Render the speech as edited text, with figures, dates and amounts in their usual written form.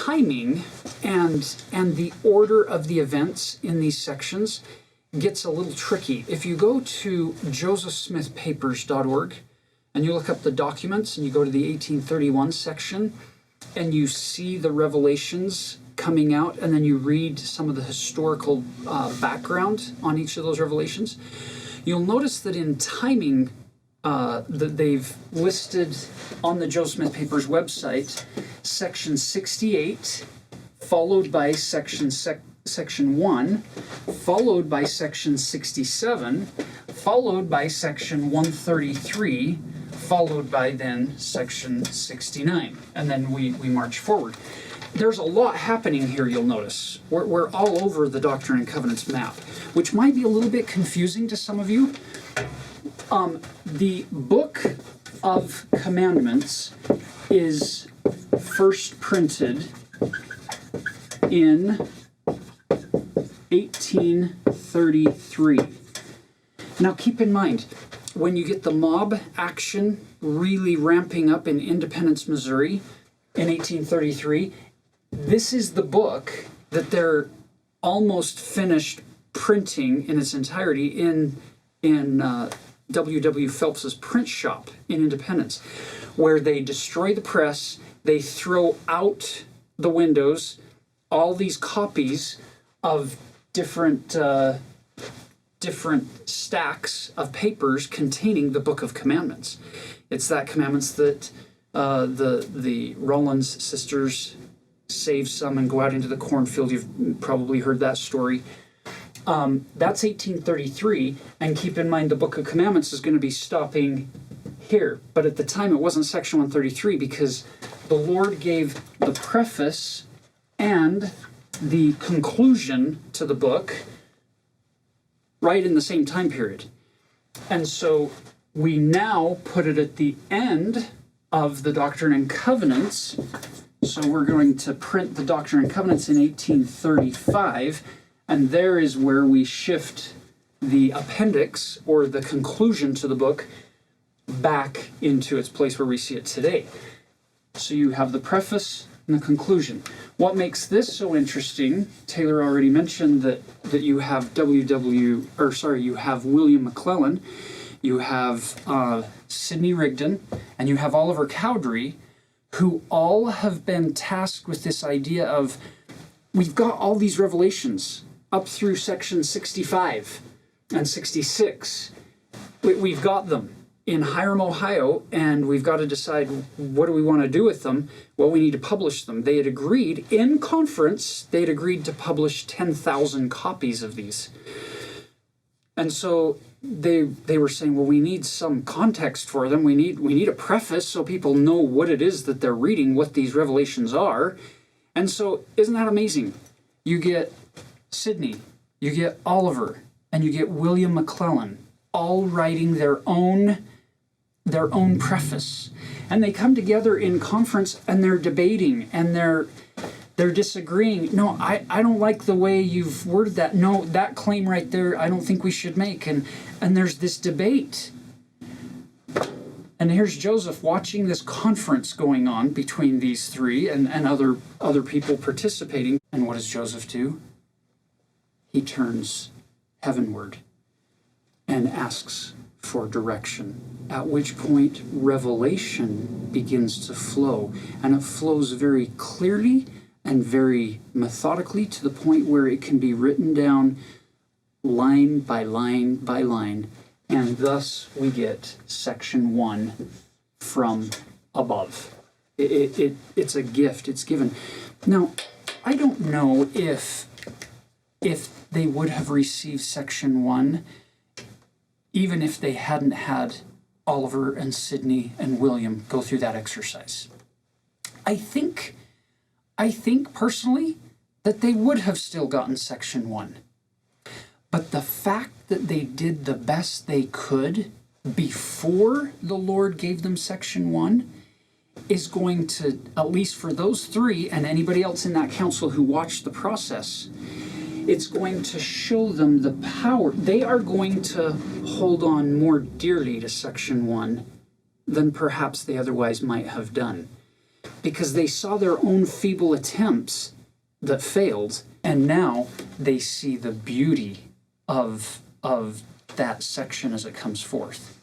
timing and the order of the events in these sections gets a little tricky. If you go to josephsmithpapers.org and you look up the documents and you go to the 1831 section and you see the revelations coming out, and then you read some of the historical background on each of those revelations, you'll notice that in timing that they've listed on the Joseph Smith Papers website, section 68, followed by section 1, followed by section 67, followed by section 133, followed by then section 69, and then we march forward. There's a lot happening here, you'll notice. We're all over the Doctrine and Covenants map, which might be a little bit confusing to some of you. The Book of Commandments is first printed in 1833. Now keep in mind, when you get the mob action really ramping up in Independence, Missouri in 1833, this is the book that they're almost finished printing in its entirety in W.W. Phelps's print shop in Independence, where they destroy the press, they throw out the windows all these copies of different stacks of papers containing the Book of Commandments. It's that commandments that the Rollins sisters save some and go out into the cornfield. You've probably heard that story. That's 1833, and keep in mind the Book of Commandments is going to be stopping here. But at the time it wasn't section 133, because the Lord gave the preface and the conclusion to the book right in the same time period. And so we now put it at the end of the Doctrine and Covenants. So we're going to print the Doctrine and Covenants in 1835, and there is where we shift the appendix, or the conclusion to the book, back into its place where we see it today. So you have the preface and the conclusion. What makes this so interesting, Taylor already mentioned that you have you have William McClellan, you have Sidney Rigdon, and you have Oliver Cowdery, who all have been tasked with this idea of, we've got all these revelations up through section 65 and 66. We've got them in Hiram, Ohio, and we've got to decide, what do we want to do with them? Well, we need to publish them. They had agreed in conference, they had agreed to publish 10,000 copies of these. And so they were saying, well, we need some context for them. We need a preface so people know what it is that they're reading, what these revelations are. And so isn't that amazing? You get Sidney, you get Oliver, and you get William McClellan, all writing their own preface. And they come together in conference and they're debating and they're disagreeing. No, I don't like the way you've worded that. No, that claim right there, I don't think we should make. And there's this debate. And here's Joseph watching this conference going on between these three and other people participating. And what does Joseph do? He turns heavenward and asks for direction, at which point revelation begins to flow. And it flows very clearly and very methodically, to the point where it can be written down line by line by line. And thus we get section 1 from above. It's a gift, it's given. Now, I don't know if they would have received section 1 even if they hadn't had Oliver and Sidney and William go through that exercise. I think personally that they would have still gotten section 1. But the fact that they did the best they could before the Lord gave them section 1 is going to, at least for those three and anybody else in that council who watched the process, it's going to show them the power. They are going to hold on more dearly to section 1 than perhaps they otherwise might have done. because they saw their own feeble attempts that failed, and now they see the beauty of that section as it comes forth.